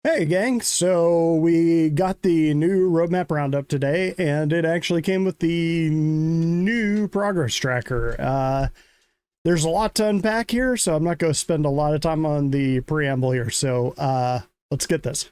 Hey gang, so we got the new roadmap roundup today, and it actually came with the new progress tracker. There's a lot to unpack here, so I'm not going to spend a lot of time on the preamble here, so let's get this.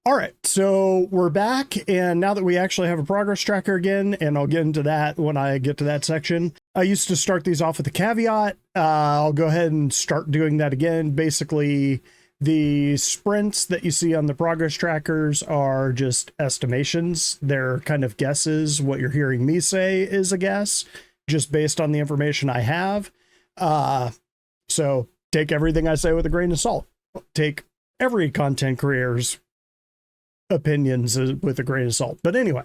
All right, so we're back, and now that we actually have a progress tracker again, and I'll get into that when I get to that section. I used to start these off with a caveat. I'll go ahead and start doing that again. Basically, the sprints that you see on the progress trackers are just estimations. They're kind of guesses. What you're hearing me say is a guess, just based on the information I have. So take everything I say with a grain of salt. Take every content creator's opinions with a grain of salt. But anyway,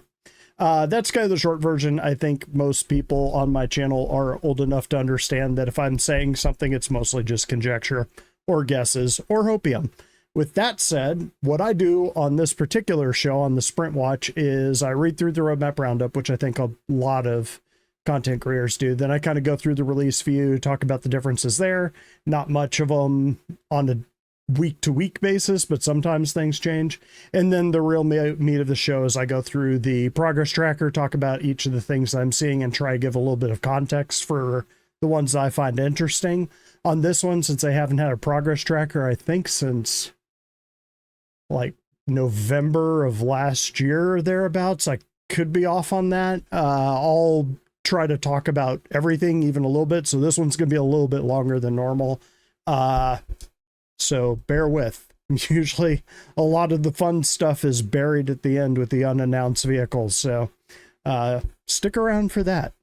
that's kind of the short version. I think most people on my channel are old enough to understand that if I'm saying something, it's mostly just conjecture or guesses or hopium. With that said, what I do on this particular show on the Sprintwatch is I read through the roadmap roundup, which I think a lot of content creators do. Then I kind of go through the release view, talk about the differences there. Not much of them on a week-to-week basis, but sometimes things change. And then the real meat of the show is I go through the progress tracker, talk about each of the things I'm seeing, and try to give a little bit of context for the ones that I find interesting. On this one, since I haven't had a progress tracker, I think since like November of last year or thereabouts, I could be off on that. I'll try to talk about everything even a little bit, so this one's going to be a little bit longer than normal. So bear with. Usually a lot of the fun stuff is buried at the end with the unannounced vehicles. So stick around for that.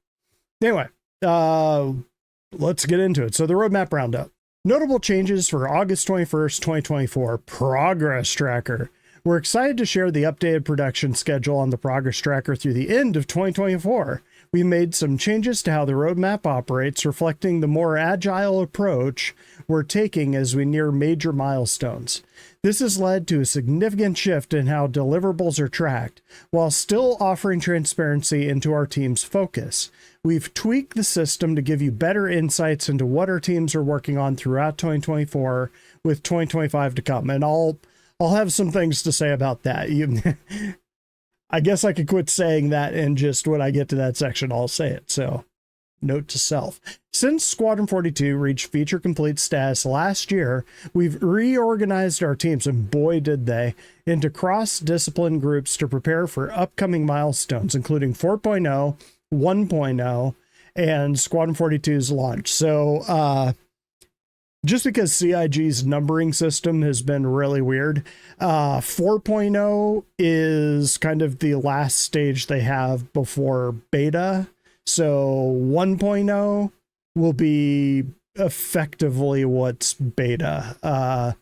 Anyway, let's get into it. So the roadmap roundup. Notable changes for August 21st, 2024 progress tracker. We're excited to share the updated production schedule on the progress tracker through the end of 2024. We made some changes to how the roadmap operates, reflecting the more agile approach we're taking as we near major milestones. This has led to a significant shift in how deliverables are tracked, while still offering transparency into our team's focus. We've tweaked the system to give you better insights into what our teams are working on throughout 2024, with 2025 to come. And I'll have some things to say about that. I guess I could quit saying that, and just when I get to that section, I'll say it. So, note to self. Since Squadron 42 reached feature complete status last year, we've reorganized our teams, and boy did they, into cross-discipline groups to prepare for upcoming milestones, including 4.0, 1.0, and Squadron 42's launch. So, just because CIG's numbering system has been really weird, 4.0 is kind of the last stage they have before beta. So 1.0 will be effectively what's beta.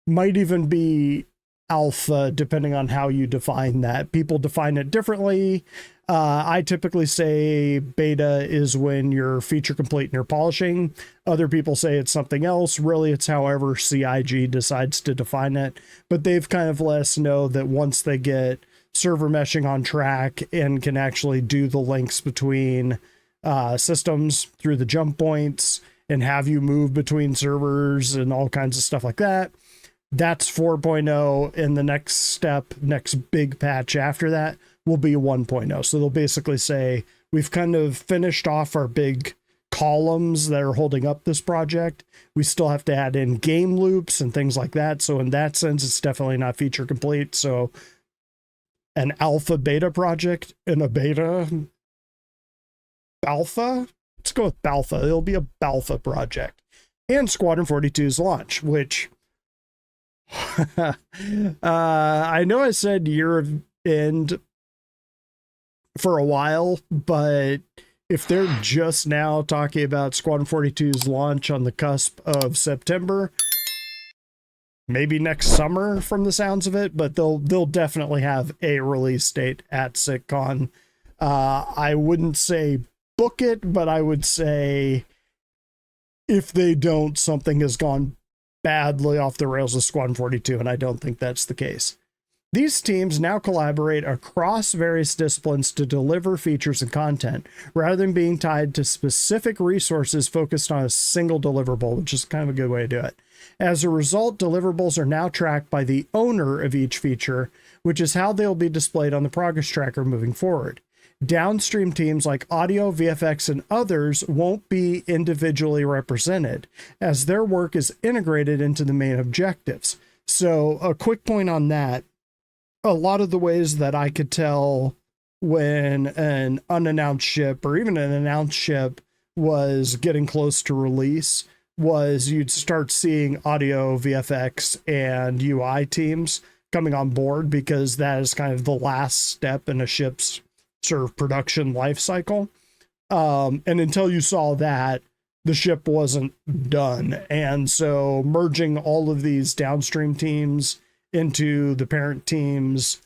Might even be alpha, depending on how you define that. People define it differently. I typically say beta is when you're feature complete and you're polishing. Other people say it's something else. Really, it's however CIG decides to define it. But they've kind of let us know that once they get server meshing on track and can actually do the links between systems through the jump points and have you move between servers and all kinds of stuff like that, that's 4.0, and the next step, next big patch after that will be 1.0. So they'll basically say, we've kind of finished off our big columns that are holding up this project. We still have to add in game loops and things like that. So in that sense, it's definitely not feature complete. So an alpha beta project and a beta alpha, let's go with Balpha. It'll be a Balpha project. And Squadron 42's launch, which I know I said year of end for a while, but if they're just now talking about Squadron 42's launch on the cusp of September, maybe next summer from the sounds of it, but they'll definitely have a release date at SitCon. I wouldn't say book it, but I would say if they don't, something has gone badly off the rails with Squadron 42, and I don't think that's the case. These teams now collaborate across various disciplines to deliver features and content, rather than being tied to specific resources focused on a single deliverable, which is kind of a good way to do it. As a result, deliverables are now tracked by the owner of each feature, which is how they'll be displayed on the progress tracker moving forward. Downstream teams like audio, VFX, and others won't be individually represented, as their work is integrated into the main objectives. So a quick point on that. A lot of the ways that I could tell when an unannounced ship or even an announced ship was getting close to release was you'd start seeing audio, VFX, and UI teams coming on board, because that is kind of the last step in a ship's sort of production life cycle. And until you saw that, the ship wasn't done. And so merging all of these downstream teams into the parent teams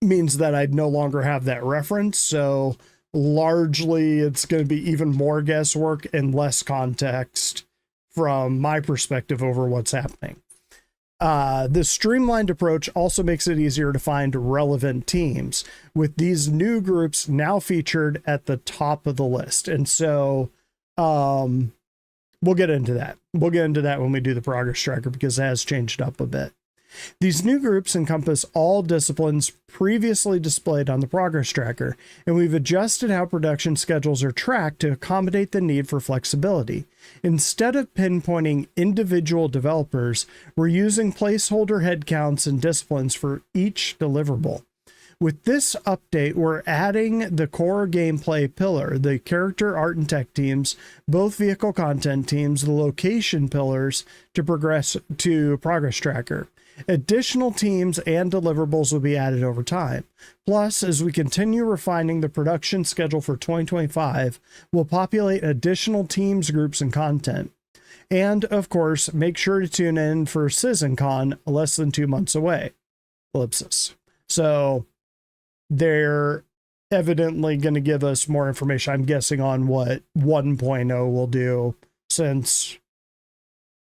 means that I'd no longer have that reference. So largely it's going to be even more guesswork and less context from my perspective over what's happening. This streamlined approach also makes it easier to find relevant teams, with these new groups now featured at the top of the list. And so we'll get into that. We'll get into that when we do the progress tracker, because it has changed up a bit. These new groups encompass all disciplines previously displayed on the progress tracker, and we've adjusted how production schedules are tracked to accommodate the need for flexibility. Instead of pinpointing individual developers, we're using placeholder headcounts and disciplines for each deliverable. With this update, we're adding the core gameplay pillar, the character, art, and tech teams, both vehicle content teams, the location pillars to progress to progress tracker. Additional teams and deliverables will be added over time. Plus, as we continue refining the production schedule for 2025, we'll populate additional teams, groups, and content. And, of course, make sure to tune in for CitizenCon, less than 2 months away. Ellipsis. So they're evidently going to give us more information, I'm guessing, on what 1.0 will do, since,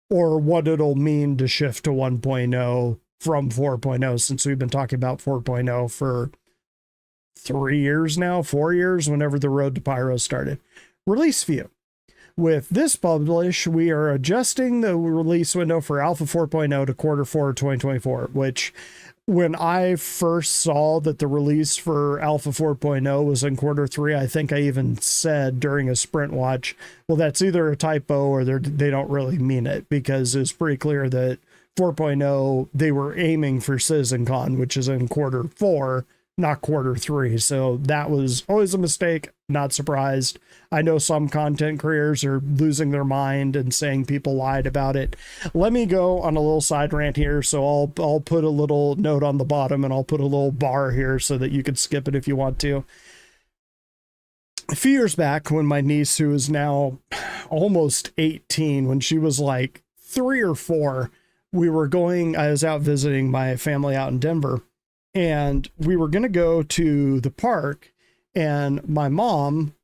or what it'll mean to shift to 1.0 from 4.0, since we've been talking about 4.0 for 3 years now, 4 years, whenever the Road to Pyro started. Release view. With this publish, we are adjusting the release window for Alpha 4.0 to Q4 2024, which, when I first saw that the release for Alpha 4.0 was in Q3, I think I even said during a Sprintwatch, well, that's either a typo or they don't really mean it, because it's pretty clear that 4.0, they were aiming for CitizenCon, which is in Q4, not Q3. So that was always a mistake. Not surprised. I know some content creators are losing their mind and saying people lied about it. Let me go on a little side rant here. So I'll put a little note on the bottom, and I'll put a little bar here so that you can skip it if you want to. A few years back, when my niece, who is now almost 18, when she was like 3 or 4, I was out visiting my family out in Denver, and we were going to go to the park. And my mom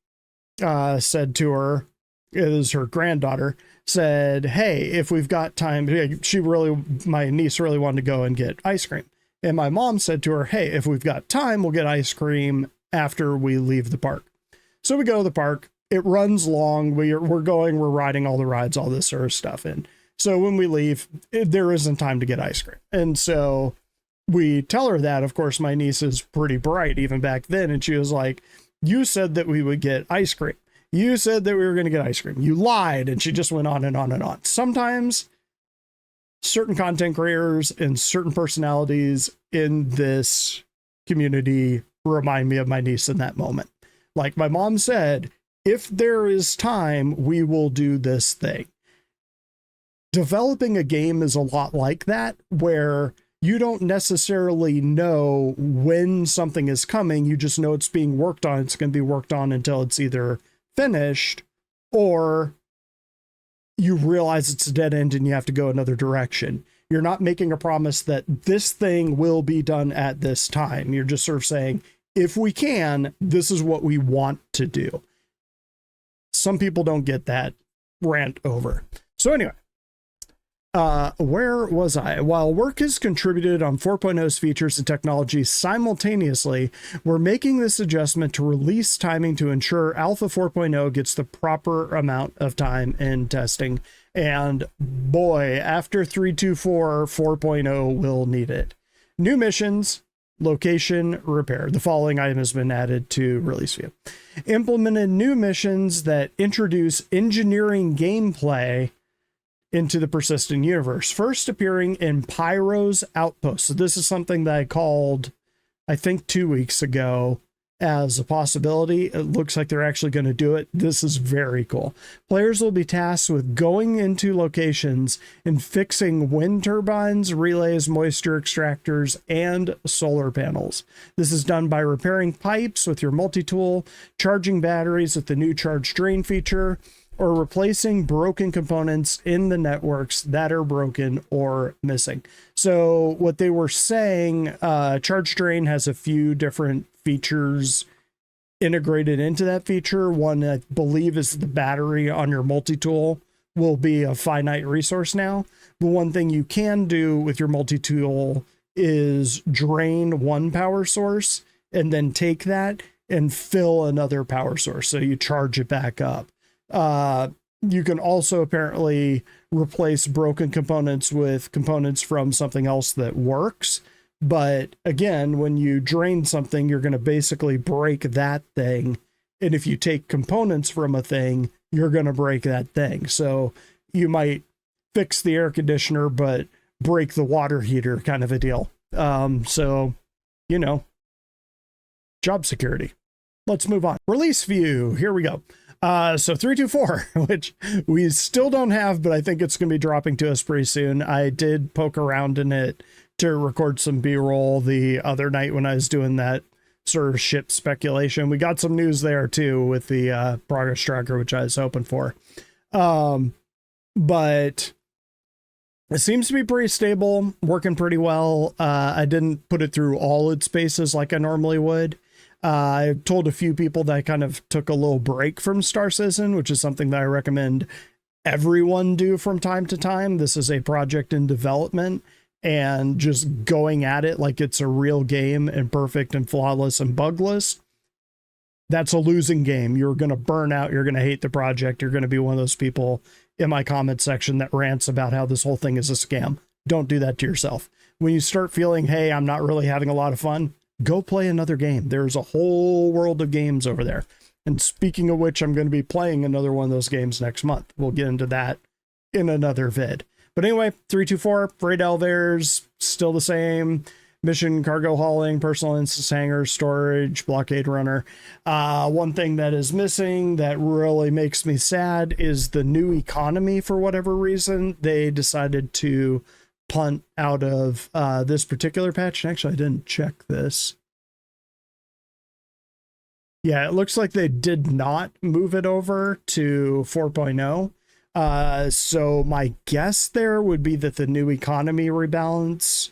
said to her, it was her granddaughter, said, hey, if we've got time, my niece really wanted to go and get ice cream. And my mom said to her, hey, if we've got time, we'll get ice cream after we leave the park. So we go to the park. It runs long. We're riding all the rides, all this sort of stuff. And so when we leave, there isn't time to get ice cream. And so we tell her that. Of course, my niece is pretty bright even back then. And she was like, you said that we would get ice cream. You said that we were going to get ice cream. You lied. And she just went on and on and on. Sometimes certain content creators and certain personalities in this community remind me of my niece in that moment. Like my mom said, if there is time, we will do this thing. Developing a game is a lot like that, where you don't necessarily know when something is coming. You just know it's being worked on. It's going to be worked on until it's either finished, or you realize it's a dead end and you have to go another direction. You're not making a promise that this thing will be done at this time. You're just sort of saying, if we can, this is what we want to do. Some people don't get that rant over. So anyway, Where was I? While work has contributed on 4.0's features and technologies simultaneously, we're making this adjustment to release timing to ensure Alpha 4.0 gets the proper amount of time in testing. And boy, after 3.2.4, 4.0 will need it. New missions, location, repair. The following item has been added to release view. Implemented new missions that introduce engineering gameplay into the persistent universe, first appearing in Pyro's Outpost. So this is something that I called, I think 2 weeks ago, as a possibility. It looks like they're actually going to do it. This is very cool. Players will be tasked with going into locations and fixing wind turbines, relays, moisture extractors, and solar panels. This is done by repairing pipes with your multi-tool, charging batteries with the new charge drain feature, or replacing broken components in the networks that are broken or missing. So what they were saying, charge drain has a few different features integrated into that feature. One, I believe, is the battery on your multi-tool will be a finite resource now. But one thing you can do with your multi-tool is drain one power source and then take that and fill another power source. So you charge it back up. You can also apparently replace broken components with components from something else that works. But again, when you drain something, you're going to basically break that thing. And if you take components from a thing, you're going to break that thing. So you might fix the air conditioner, but break the water heater, kind of a deal. So, you know, job security. Let's move on. Release view. Here we go. So 3.2.4, which we still don't have, but I think it's going to be dropping to us pretty soon. I did poke around in it to record some B-roll the other night when I was doing that sort of ship speculation. We got some news there too with the progress tracker, which I was hoping for. But it seems to be pretty stable, working pretty well. I didn't put it through all its paces like I normally would. I told a few people that I kind of took a little break from Star Citizen, which is something that I recommend everyone do from time to time. This is a project in development, and just going at it like it's a real game and perfect and flawless and bugless, that's a losing game. You're going to burn out. You're going to hate the project. You're going to be one of those people in my comment section that rants about how this whole thing is a scam. Don't do that to yourself. When you start feeling, hey, I'm not really having a lot of fun, go play another game. There's a whole world of games over there. And speaking of which, I'm going to be playing another one of those games next month. We'll get into that in another vid. But anyway, 3.2.4, freight elevators, still the same. Mission, cargo hauling, personal instance hangars, storage, blockade runner. One thing that is missing that really makes me sad is the new economy. For whatever reason, they decided to punt out of this particular patch. Actually, I didn't check this. Yeah, it looks like they did not move it over to 4.0. So my guess there would be that the new economy rebalance,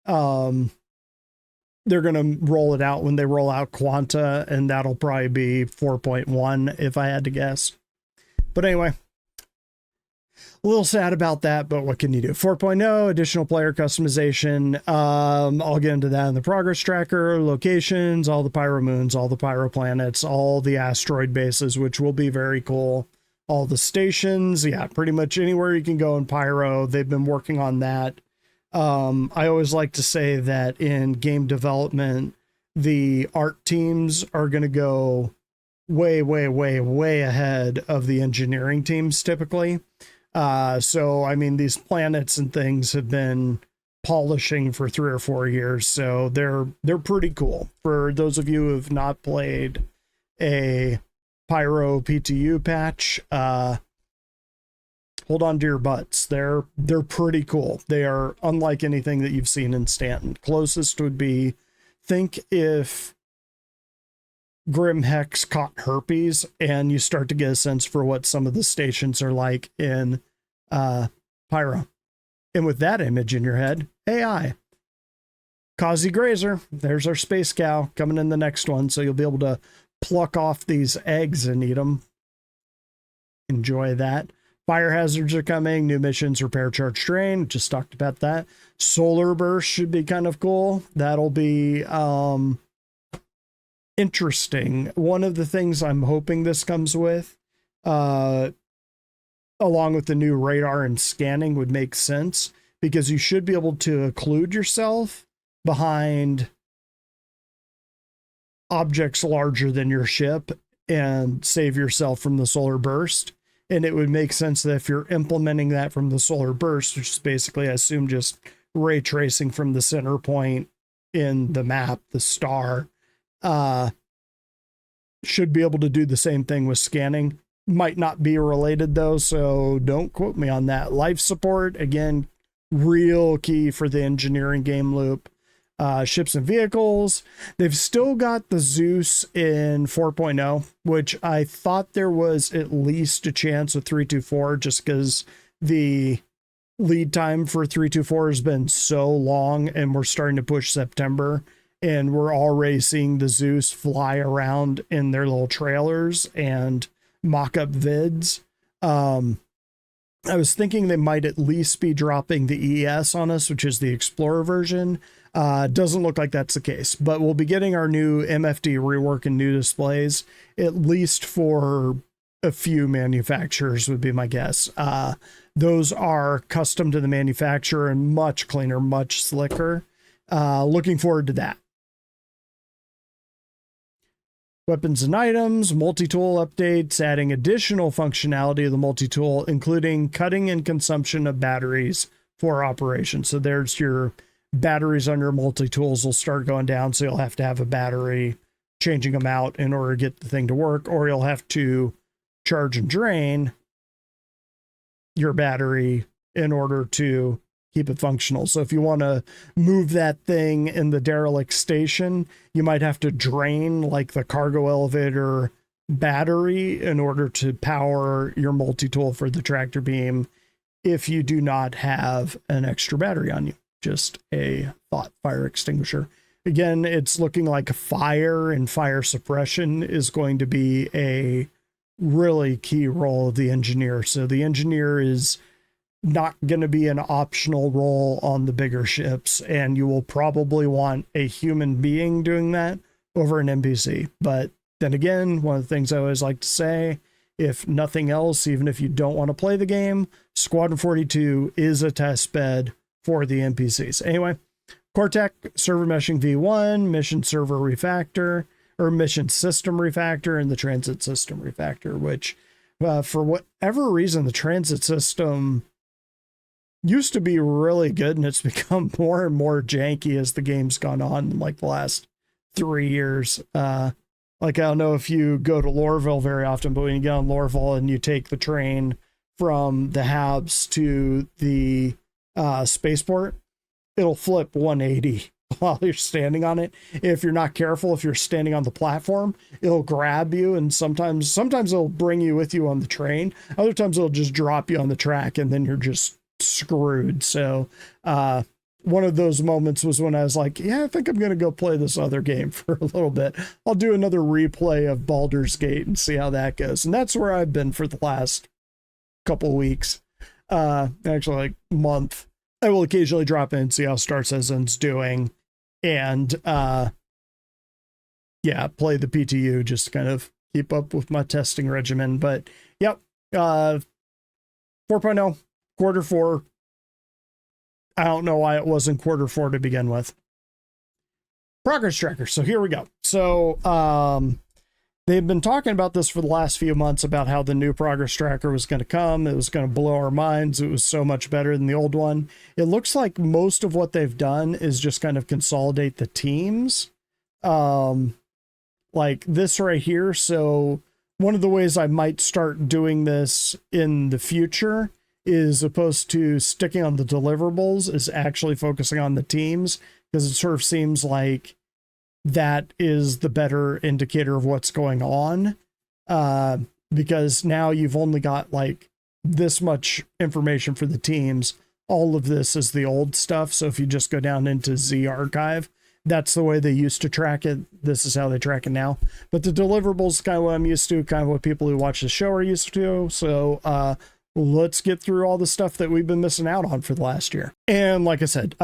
they're going to roll it out when they roll out Quanta, and that'll probably be 4.1 if I had to guess. But anyway, a little sad about that, but what can you do? 4.0, additional player customization. I'll get into that in the progress tracker, locations, all the pyro moons, all the pyro planets, all the asteroid bases, which will be very cool. All the stations, yeah, pretty much anywhere you can go in Pyro. They've been working on that. I always like to say that in game development, the art teams are going to go way, way, way, way ahead of the engineering teams typically. So, I mean, these planets and things have been polishing for 3 or 4 years, so they're pretty cool. For those of you who have not played a Pyro PTU patch, hold on to your butts. They're pretty cool. They are unlike anything that you've seen in Stanton. Closest would be, think if Grim Hex caught herpes and you start to get a sense for what some of the stations are like in Pyro. And with that image in your head, AI. Kazi Grazer, there's our space cow coming in the next one, so you'll be able to pluck off these eggs and eat them. Enjoy that. Fire hazards are coming, new missions, repair, charge, drain. Just talked about that. Solar burst should be kind of cool. That'll be interesting. One of the things I'm hoping this comes with, along with the new radar and scanning, would make sense, because you should be able to occlude yourself behind objects larger than your ship and save yourself from the solar burst. And it would make sense that if you're implementing that from the solar burst, which is basically, I assume, just ray tracing from the center point in the map, the star, should be able to do the same thing with scanning. Might not be related though, so don't quote me on that. Life support, again, real key for the engineering game loop. Ships and vehicles, they've still got the Zeus in 4.0, which I thought there was at least a chance with 3.2.4, just because the lead time for 3.2.4 has been so long, and we're starting to push September, and we're already seeing the Zeus fly around in their little trailers and mock-up vids. I was thinking they might at least be dropping the ES on us, which is the Explorer version. Doesn't look like that's the case, but we'll be getting our new MFD rework and new displays, at least for a few manufacturers would be my guess. Those are custom to the manufacturer and much cleaner, much slicker. Looking forward to that. Weapons and items, multi-tool updates, adding additional functionality of the multi-tool, including cutting and consumption of batteries for operation. So there's your batteries on your multi-tools will start going down, so you'll have to have a battery, changing them out in order to get the thing to work, or you'll have to charge and drain your battery in order to keep it functional. So if you want to move that thing in the derelict station, you might have to drain like the cargo elevator battery in order to power your multi-tool for the tractor beam if you do not have an extra battery on you. Just a thought. Fire extinguisher. Again, it's looking like fire and fire suppression is going to be a really key role of the engineer. So the engineer is not going to be an optional role on the bigger ships, and you will probably want a human being doing that over an NPC. But then again, one of the things I always like to say, if nothing else, even if you don't want to play the game, Squadron 42 is a test bed for the NPCs. Anyway, Cortec, server meshing V1, mission server refactor, or mission system refactor, and the transit system refactor, which for whatever reason, the transit system used to be really good, and it's become more and more janky as the game's gone on, like the last 3 years. Like, I don't know if you go to Lorville very often, but when you get on Lorville and you take the train from the Habs to the spaceport, it'll flip 180 while you're standing on it. If you're not careful, if you're standing on the platform, it'll grab you, and sometimes it'll bring you with you on the train. Other times it'll just drop you on the track, and then you're just screwed. So one of those moments was when I was like, yeah, I think I'm gonna go play this other game for a little bit. I'll do another replay of Baldur's Gate and see how that goes. And that's where I've been for the last couple weeks, actually like month. I will occasionally drop in and see how Star Citizen's doing, and yeah, play the PTU just to kind of keep up with my testing regimen. But yep, 4.0 quarter 4. I don't know why it wasn't quarter 4 to begin with. Progress tracker. So here we go. So they've been talking about this for the last few months about how the new progress tracker was going to come. It was going to blow our minds. It was so much better than the old one. It looks like most of what they've done is just kind of consolidate the teams. Like this right here. So one of the ways I might start doing this in the future is opposed to sticking on the deliverables is actually focusing on the teams, because it sort of seems like that is the better indicator of what's going on, because now you've only got like this much information for the teams. All of this is the old stuff. So if you just go down into Z archive, that's the way they used to track it. This is how they track it now. But the deliverables is kind of what I'm used to, kind of what people who watch the show are used to. So let's get through all the stuff that we've been missing out on for the last year. And like I said,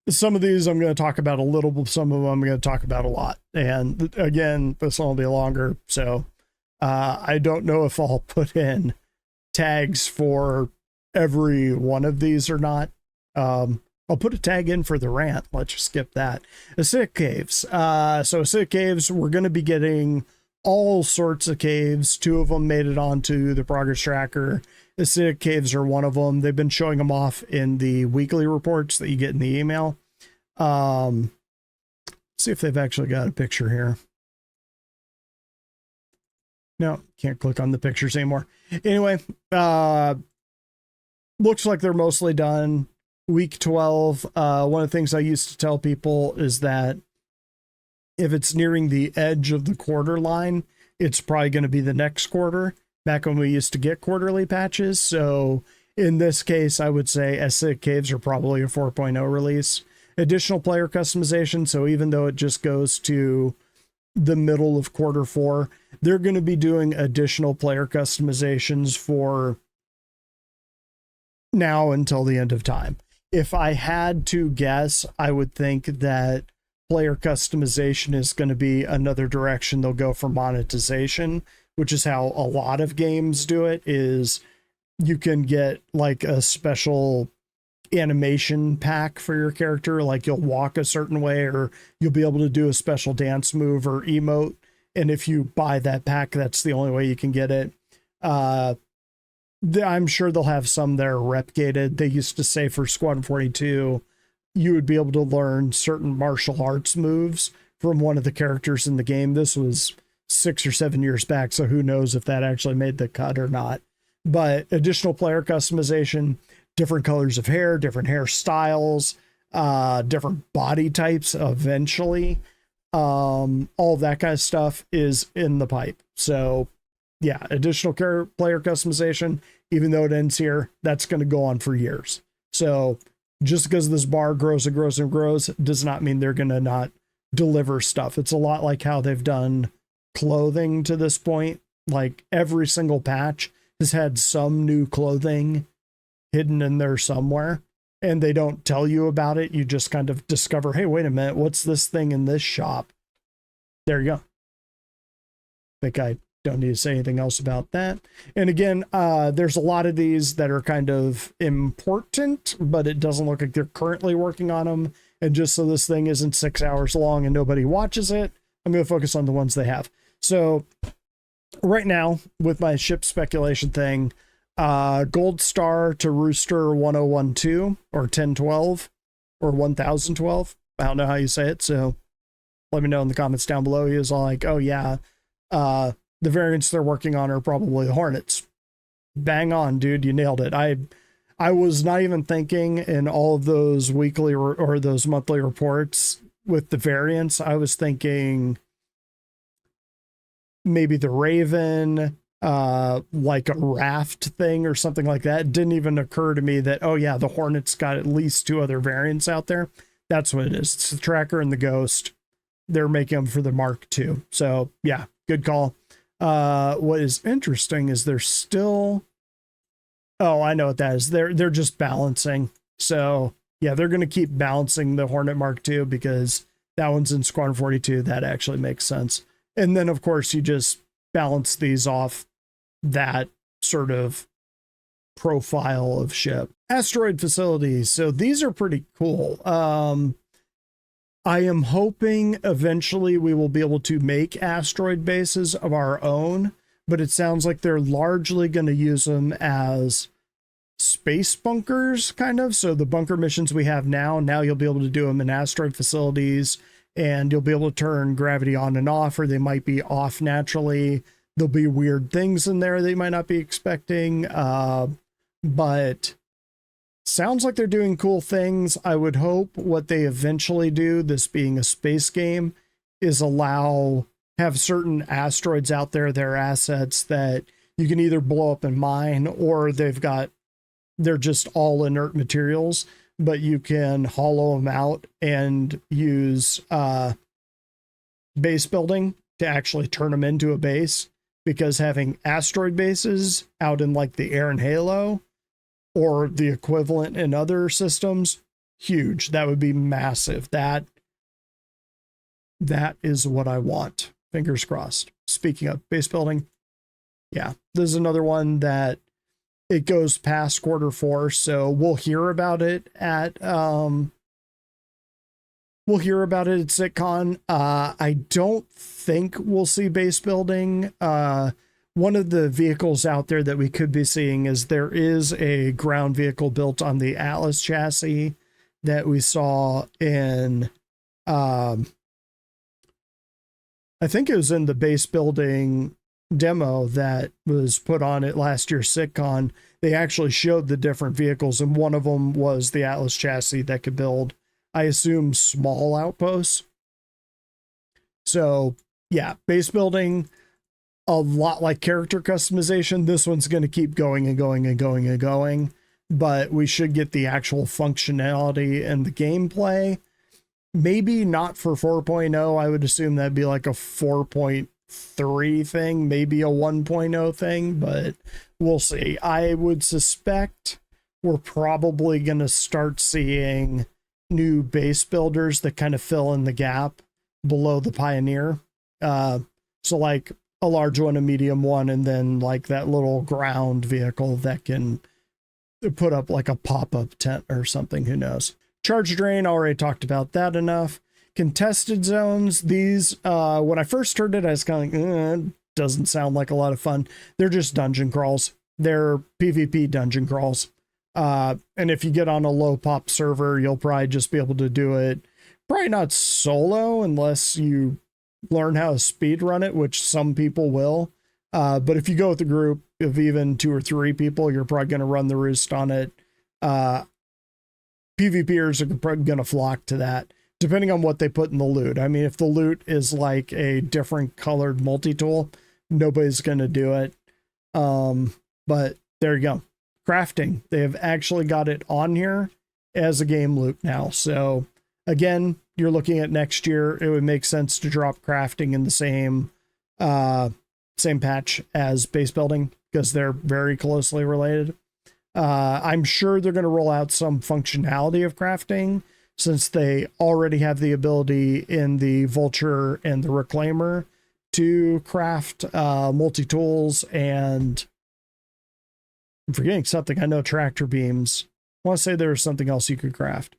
some of these I'm going to talk about a little, some of them I'm going to talk about a lot. And again, this will be longer. So I don't know if I'll put in tags for every one of these or not. I'll put a tag in for the rant. Let's just skip that. Acidic caves. So acidic caves, we're going to be getting all sorts of caves. 2 of them made it onto the progress tracker. Acidic caves are one of them. They've been showing them off in the weekly reports that you get in the email. See if they've actually got a picture here. No, can't click on the pictures anymore. Anyway, looks like they're mostly done. Week 12, one of the things I used to tell people is that if it's nearing the edge of the quarter line, it's probably going to be the next quarter, back when we used to get quarterly patches. So in this case, I would say Acidic Caves are probably a 4.0 release. Additional player customization, so even though it just goes to the middle of quarter 4, they're going to be doing additional player customizations for now until the end of time. If I had to guess, I would think that player customization is going to be another direction they'll go for monetization, which is how a lot of games do it, is you can get like a special animation pack for your character, like you'll walk a certain way or you'll be able to do a special dance move or emote, and if you buy that pack, that's the only way you can get it. I'm sure they'll have some that are rep gated. They used to say for Squadron 42 you would be able to learn certain martial arts moves from one of the characters in the game. This was 6 or 7 years back, so who knows if that actually made the cut or not. But additional player customization, different colors of hair, different hairstyles, different body types eventually. All that kind of stuff is in the pipe. So yeah, additional player customization, even though it ends here, that's going to go on for years. So just because this bar grows and grows and grows does not mean they're going to not deliver stuff. It's a lot like how they've done clothing to this point. Like every single patch has had some new clothing hidden in there somewhere, and they don't tell you about it. You just kind of discover, hey, wait a minute, what's this thing in this shop? There you go. I think I don't need to say anything else about that. And again, there's a lot of these that are kind of important, but it doesn't look like they're currently working on them. And just so this thing isn't 6 hours long and nobody watches it, I'm going to focus on the ones they have. So right now, with my ship speculation thing, Gold Star to Rooster 1012 or 1012 or 1012. I don't know how you say it, so let me know in the comments down below. He was all like, oh yeah, the variants they're working on are probably the Hornets. Bang on, dude, you nailed it. I was not even thinking in all of those weekly or those monthly reports with the variants. I was thinking maybe the Raven, like a raft thing or something like that. It didn't even occur to me that, oh yeah, the Hornets got at least 2 other variants out there. That's what it is. It's the Tracker and the Ghost. They're making them for the Mark II. So yeah, good call. What is interesting is they're still, oh, I know what that is. They're just balancing. So yeah, they're going to keep balancing the Hornet Mark II because that one's in Squadron 42. That actually makes sense. And then of course you just balance these off that sort of profile of ship. Asteroid facilities. So these are pretty cool. I am hoping eventually we will be able to make asteroid bases of our own, but it sounds like they're largely going to use them as space bunkers, kind of. So the bunker missions we have now you'll be able to do them in asteroid facilities, and you'll be able to turn gravity on and off, or they might be off naturally. There'll be weird things in there that you might not be expecting, but sounds like they're doing cool things. I would hope what they eventually do, this being a space game, is have certain asteroids out there, their assets that you can either blow up and mine, or they're just all inert materials, but you can hollow them out and use base building to actually turn them into a base, because having asteroid bases out in like the air and Halo or the equivalent in other systems, huge. That would be massive. That is what I want. Fingers crossed. Speaking of base building, yeah, this is another one that it goes past Q4, so we'll hear about it at SitCon. I don't think we'll see base building. One of the vehicles out there that we could be seeing is there is a ground vehicle built on the Atlas chassis that we saw in I think it was in the base building demo that was put on at last year's SitCon. They actually showed the different vehicles, and one of them was the Atlas chassis that could build, I assume, small outposts. So yeah, base building, a lot like character customization. This one's going to keep going and going and going and going, but we should get the actual functionality and the gameplay. Maybe not for 4.0. I would assume that'd be like a 4.3 thing, maybe a 1.0 thing, but we'll see. I would suspect we're probably going to start seeing new base builders that kind of fill in the gap below the Pioneer. So like a large one, a medium one, and then like that little ground vehicle that can put up like a pop-up tent or something, who knows. Charge drain, already talked about that enough. Contested zones, these, when I first heard it, I was kind of like, doesn't sound like a lot of fun. They're just dungeon crawls. They're PvP dungeon crawls. And if you get on a low pop server, you'll probably just be able to do it. Probably not solo unless you learn how to speed run it, which some people will. But if you go with a group of even 2 or 3 people, you're probably going to run the roost on it. PvPers are probably going to flock to that, depending on what they put in the loot. I mean, if the loot is like a different colored multi-tool, nobody's going to do it. But there you go. Crafting. They have actually got it on here as a game loop now. So again, you're looking at next year. It would make sense to drop crafting in the same patch as base building because they're very closely related. I'm sure they're going to roll out some functionality of crafting since they already have the ability in the Vulture and the Reclaimer to craft multi-tools, and I'm forgetting something. I know tractor beams. I want to say there was something else you could craft.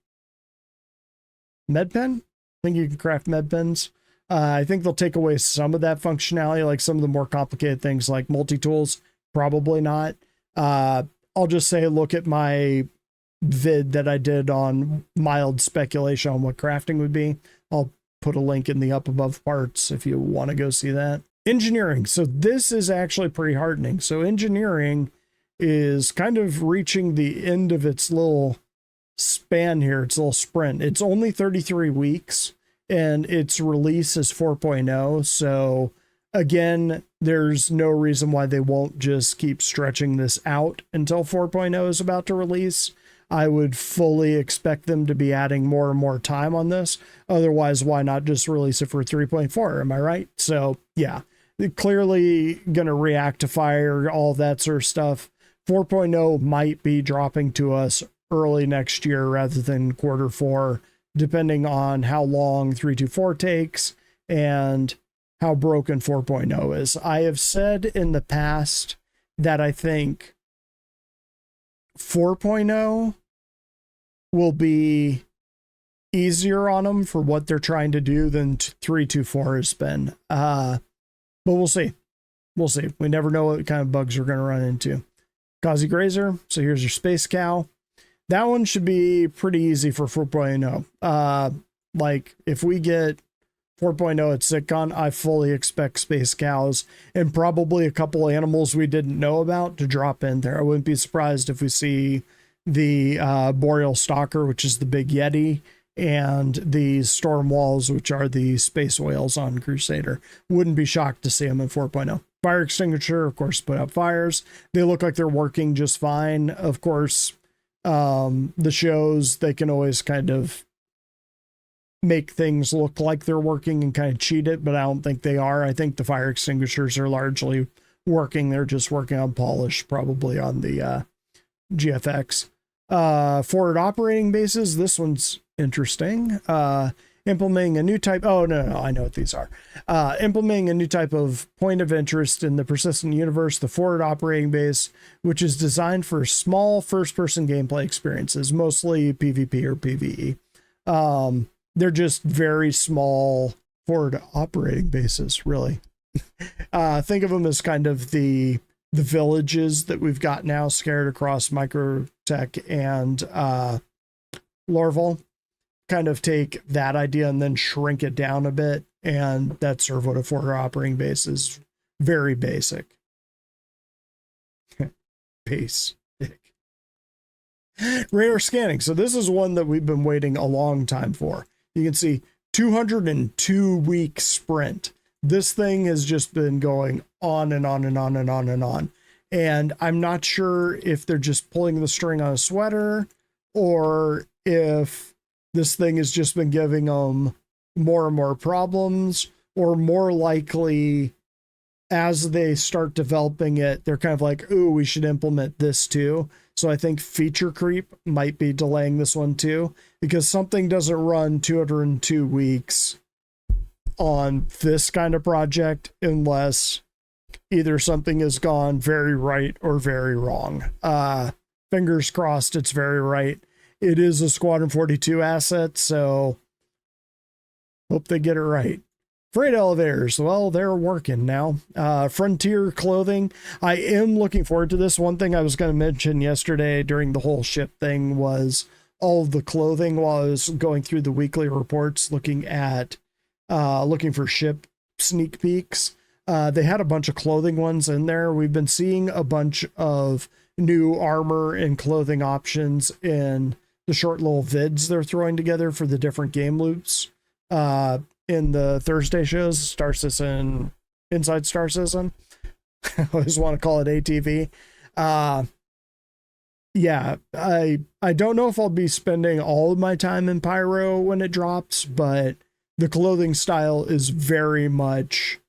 Medpen? I think you can craft medpens. I think they'll take away some of that functionality, like some of the more complicated things like multi-tools. Probably not. I'll just say, look at my vid that I did on mild speculation on what crafting would be. I'll put a link in the up above parts if you want to go see that. Engineering. So this is actually pretty heartening. So engineering is kind of reaching the end of its little span here, its little sprint. It's only 33 weeks and its release is 4.0. So again, there's no reason why they won't just keep stretching this out until 4.0 is about to release. I would fully expect them to be adding more and more time on this. Otherwise, why not just release it for 3.4? Am I right? So yeah, they're clearly going to react to fire, all that sort of stuff. 4.0 might be dropping to us early next year rather than Q4, depending on how long 3.2.4 takes and how broken 4.0 is. I have said in the past that I think 4.0 will be easier on them for what they're trying to do than 3.2.4 has been. But we'll see. We'll see. We never know what kind of bugs we're going to run into. Kazi Grazer. So here's your Space Cow. That one should be pretty easy for 4.0. Like if we get 4.0 at SitCon, I fully expect Space Cows and probably a couple animals we didn't know about to drop in there. I wouldn't be surprised if we see the Boreal Stalker, which is the big Yeti, and the Storm Walls, which are the space whales on Crusader. Wouldn't be shocked to see them in 4.0. Fire extinguisher, of course, put out fires. They look like they're working just fine. Of course, the shows, they can always kind of make things look like they're working and kind of cheat it, but I don't think they are. I think the fire extinguishers are largely working. They're just working on polish, probably on the GFX. Forward operating bases. This one's interesting. Implementing a new type. Oh, no, I know what these are. Implementing a new type of point of interest in the persistent universe, the forward operating base, which is designed for small first-person gameplay experiences, mostly PvP or PvE. They're just very small forward operating bases, really. Think of them as kind of the villages that we've got now scattered across Microtech and Lorville. Kind of take that idea and then shrink it down a bit, and that's sort of what a forward operating base is. Very basic. Basic. Radar scanning. So this is one that we've been waiting a long time for. You can see 202-week sprint. This thing has just been going on and on and on and on and on. And I'm not sure if they're just pulling the string on a sweater or if this thing has just been giving them more and more problems, or more likely as they start developing it, they're kind of like, ooh, we should implement this too. So I think feature creep might be delaying this one too, because something doesn't run 202 weeks on this kind of project unless either something has gone very right or very wrong. Fingers crossed it's very right. It is a Squadron 42 asset, so hope they get it right. Freight elevators, well, they're working now. Frontier clothing, I am looking forward to this. One thing I was going to mention yesterday during the whole ship thing was all of the clothing while I was going through the weekly reports, looking for ship sneak peeks. They had a bunch of clothing ones in there. We've been seeing a bunch of new armor and clothing options in the short little vids they're throwing together for the different game loops in the Thursday shows, Star Citizen, Inside Star Citizen. I always want to call it ATV. Yeah, I don't know if I'll be spending all of my time in Pyro when it drops, but the clothing style is very much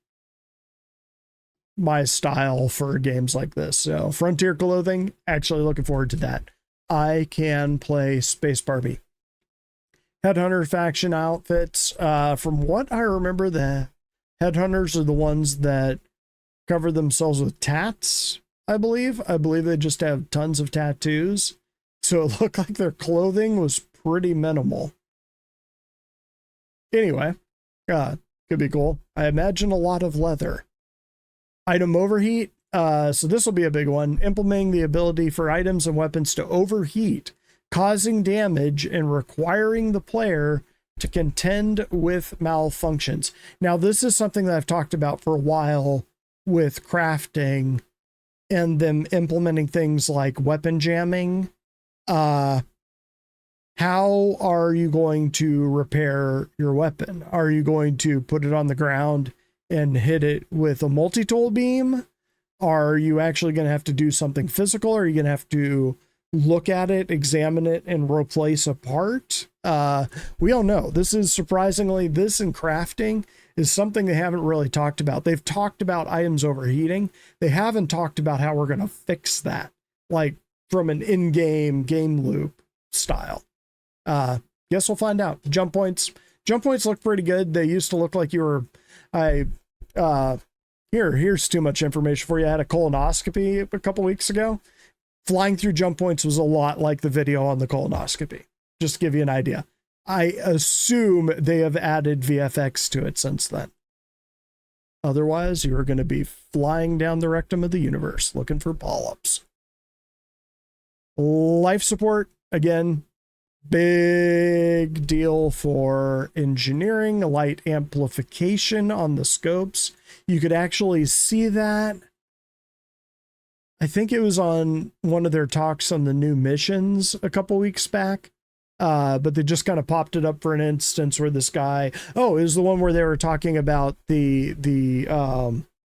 my style for games like this. So Frontier clothing, actually looking forward to that. I can play Space Barbie. Headhunter faction outfits. From what I remember, the Headhunters are the ones that cover themselves with tats, I believe. I believe they just have tons of tattoos. So it looked like their clothing was pretty minimal. Anyway, could be cool. I imagine a lot of leather. Item overheat. So this will be a big one. Implementing the ability for items and weapons to overheat, causing damage and requiring the player to contend with malfunctions. Now, this is something that I've talked about for a while with crafting and them implementing things like weapon jamming. How are you going to repair your weapon? Are you going to put it on the ground and hit it with a multi-tool beam? Are you actually going to have to do something physical? Or are you going to have to look at it, examine it, and replace a part? We all know this is surprisingly, this in crafting is something they haven't really talked about. They've talked about items overheating. They haven't talked about how we're going to fix that, like from an in-game game loop style. Guess we'll find out. Jump points look pretty good. They used to look like you were, here's too much information for you. I had a colonoscopy a couple weeks ago. Flying through jump points was a lot like the video on the colonoscopy. Just to give you an idea. I assume they have added VFX to it since then. Otherwise, you're going to be flying down the rectum of the universe looking for polyps. Life support, again, big deal for engineering, light amplification on the scopes. You could actually see that. I think it was on one of their talks on the new missions a couple weeks back. But they just kind of popped it up for an instance where this guy, it was the one where they were talking about the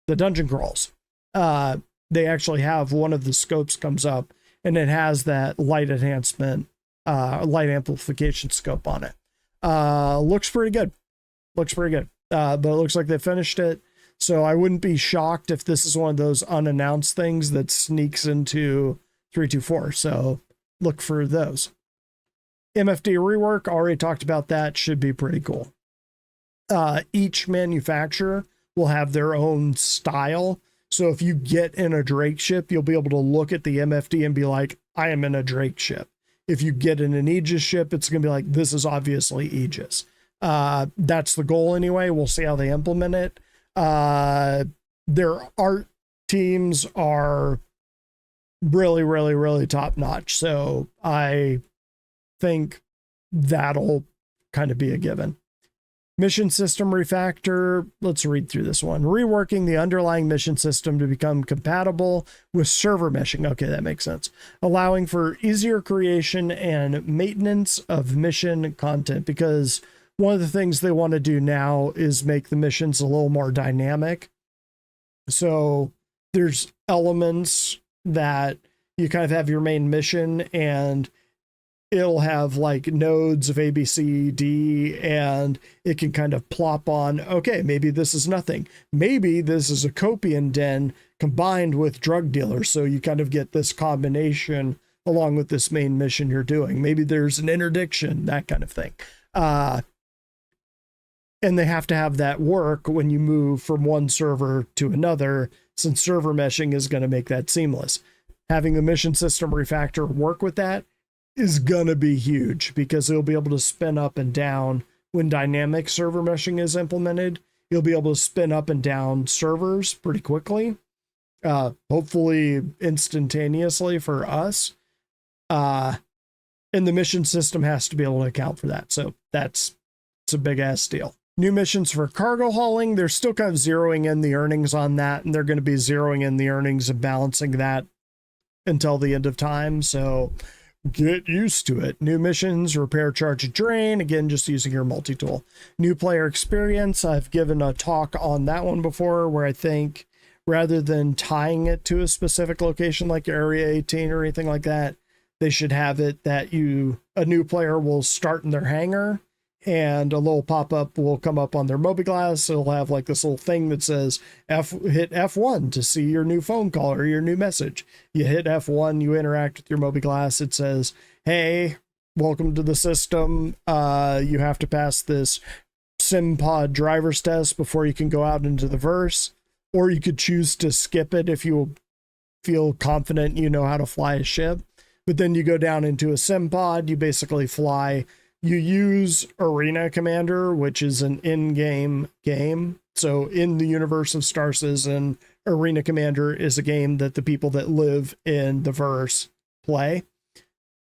dungeon crawls. They actually have one of the scopes comes up and it has that light enhancement, light amplification scope on it. Looks pretty good. But it looks like they finished it. So I wouldn't be shocked if this is one of those unannounced things that sneaks into 324. So look for those. MFD rework, already talked about that, should be pretty cool. Each manufacturer will have their own style. So if you get in a Drake ship, you'll be able to look at the MFD and be like, I am in a Drake ship. If you get in an Aegis ship, it's going to be like, this is obviously Aegis. That's the goal anyway. We'll see how they implement it. Their art teams are really top notch. So I think that'll kind of be a given. Mission system refactor. Let's read through this one. Reworking the underlying mission system to become compatible with server meshing. Okay, that makes sense. Allowing for easier creation and maintenance of mission content, because one of the things they want to do now is make the missions a little more dynamic. So there's elements that you kind of have your main mission and it'll have like nodes of A, B, C, D, and it can kind of plop on, okay, maybe this is nothing. Maybe this is a copian den combined with drug dealers. So you kind of get this combination along with this main mission you're doing. Maybe there's an interdiction, that kind of thing. And they have to have that work when you move from one server to another, since server meshing is going to make that seamless. Having the mission system refactor work with that is going to be huge, because it'll be able to spin up and down when dynamic server meshing is implemented. You'll be able to spin up and down servers pretty quickly, hopefully instantaneously for us. And the mission system has to be able to account for that. So it's a big ass deal. New missions for cargo hauling. They're still kind of zeroing in the earnings on that, and they're going to be zeroing in the earnings and balancing that until the end of time. So get used to it. New missions, repair, charge, and drain. Again, just using your multi-tool. New player experience. I've given a talk on that one before, where I think rather than tying it to a specific location like Area 18 or anything like that, they should have it that a new player will start in their hangar and a little pop-up will come up on their mobiGlas. It'll have like this little thing that says hit F1 to see your new phone call or your new message. You hit F1, you interact with your mobiGlas. It says, hey, welcome to the system. You have to pass this SimPod driver's test before you can go out into the verse. Or you could choose to skip it if you feel confident you know how to fly a ship. But then you go down into a SimPod, you basically fly. You use Arena Commander, which is an in-game game. So in the universe of Star Citizen, Arena Commander is a game that the people that live in the verse play.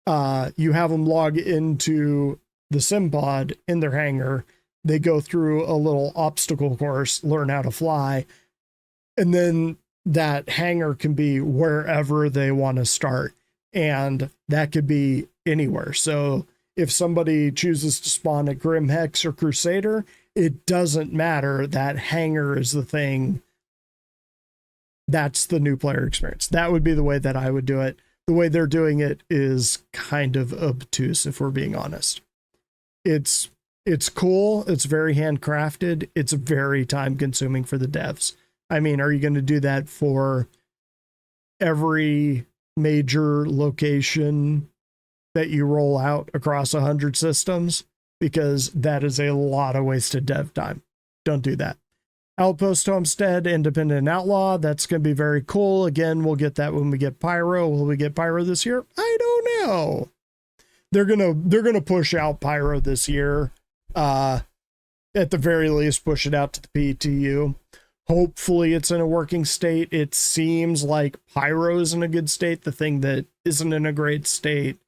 You have them log into the SimPod in their hangar. They go through a little obstacle course, learn how to fly. And then that hangar can be wherever they want to start. And that could be anywhere. So if somebody chooses to spawn at Grim Hex or Crusader, it doesn't matter. That hangar is the thing. That's the new player experience. That would be the way that I would do it. The way they're doing it is kind of obtuse, if we're being honest. It's cool. It's very handcrafted. It's very time consuming for the devs. I mean, are you going to do that for every major location that you roll out across 100 systems? Because that is a lot of wasted dev time. Don't do that. Outpost Homestead, Independent Outlaw. That's going to be very cool. Again, we'll get that when we get Pyro. Will we get Pyro this year? I don't know. They're gonna push out Pyro this year. At the very least, push it out to the PTU. Hopefully it's in a working state. It seems like Pyro is in a good state. The thing that isn't in a great state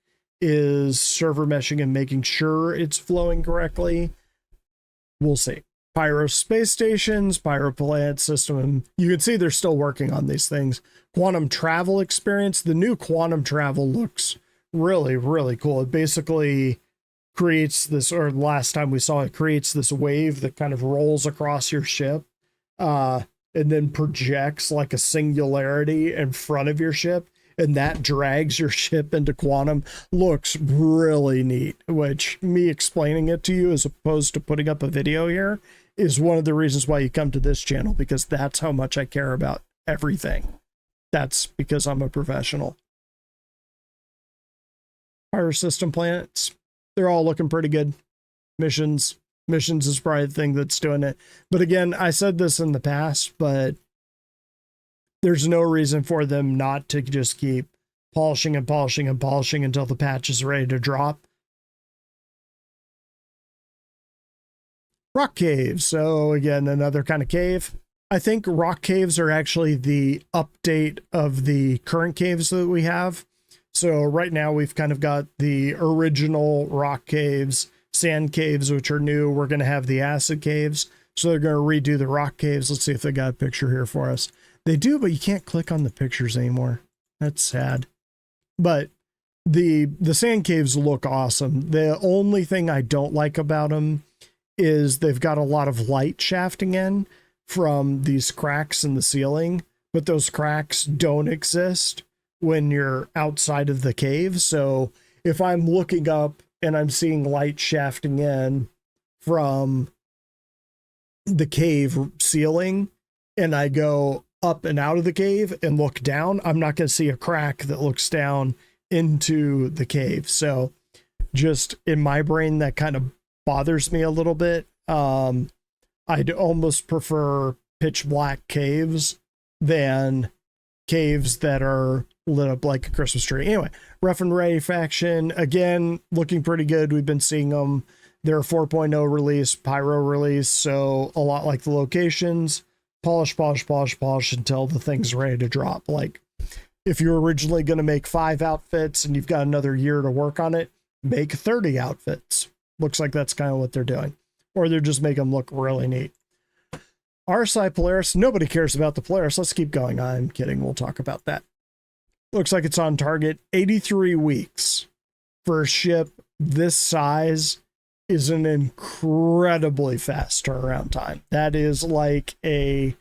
is server meshing and making sure it's flowing correctly. We'll see. Pyro space stations, Pyro planet system. You can see they're still working on these things. Quantum travel experience. The new quantum travel looks really, really cool. It basically creates this, or last time we saw it, creates this wave that kind of rolls across your ship, and then projects like a singularity in front of your ship. and that drags your ship into quantum looks really neat, which me explaining it to you as opposed to putting up a video here is one of the reasons why you come to this channel, because that's how much I care about everything. That's because I'm a professional. Fire system planets, they're all looking pretty good. Missions is probably the thing that's doing it. But again, I said this in the past, but there's no reason for them not to just keep polishing and polishing and polishing until the patch is ready to drop. Rock caves. So again, another kind of cave. I think rock caves are actually the update of the current caves that we have. So right now we've kind of got the original rock caves, sand caves, which are new. We're going to have the acid caves. So they're going to redo the rock caves. Let's see if they got a picture here for us. They do, but you can't click on the pictures anymore. That's sad. But the sand caves look awesome. The only thing I don't like about them is they've got a lot of light shafting in from these cracks in the ceiling, but those cracks don't exist when you're outside of the cave. So if I'm looking up and I'm seeing light shafting in from the cave ceiling and I go up and out of the cave and look down, I'm not going to see a crack that looks down into the cave. So just in my brain, that kind of bothers me a little bit. I'd almost prefer pitch black caves than caves that are lit up like a Christmas tree. Anyway, Rough and Ready faction, again, looking pretty good. We've been seeing them. They're a 4.0 release, Pyro release, so a lot like the locations. Polish, polish, polish, polish until the thing's ready to drop. Like, if you're originally going to make 5 outfits and you've got another year to work on it, make 30 outfits. Looks like that's kind of what they're doing. Or they're just making them look really neat. RSI Polaris, nobody cares about the Polaris. Let's keep going. I'm kidding. We'll talk about that. Looks like it's on target. 83 weeks for a ship this size is an incredibly fast turnaround time. That is like a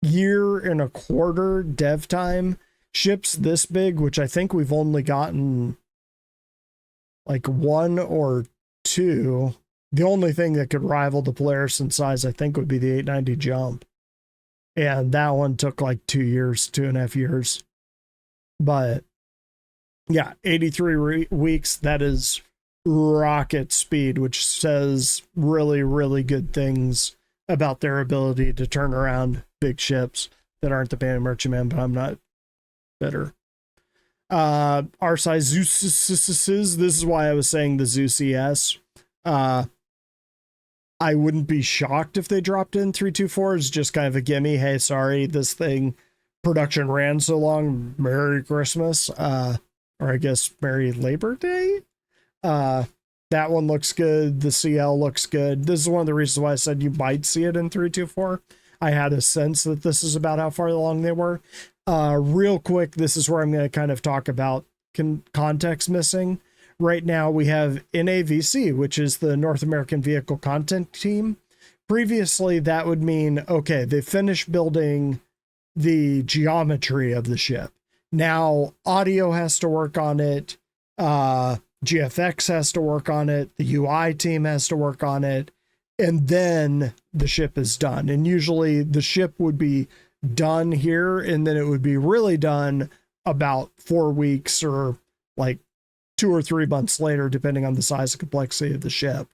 1.25 year dev time. Ships this big, which I think we've only gotten like 1 or 2. The only thing that could rival the Polaris in size, I think, would be the 890 Jump. And that one took like 2 years, 2.5 years. But yeah, 83 weeks, that is rocket speed, which says really, really good things about their ability to turn around big ships that aren't the Band of Merchantman, but I'm not better. Our size Zeus, this is why I was saying the Zeus ES. I wouldn't be shocked if they dropped in 324. It's just kind of a gimme. Hey, sorry, this thing production ran so long. Merry Christmas. Or I guess Merry Labor Day. That one looks good. The CL looks good. This is one of the reasons why I said you might see it in 324. I had a sense that this is about how far along they were. Real quick, this is where I'm going to kind of talk about context missing. Right now we have NAVC, which is the North American Vehicle Content Team. Previously, that would mean, okay, they finished building the geometry of the ship. Now, audio has to work on it. GFX has to work on it. The UI team has to work on it. And then the ship is done. And usually the ship would be done here, and then it would be really done about 4 weeks or like 2 or 3 months later, depending on the size and complexity of the ship.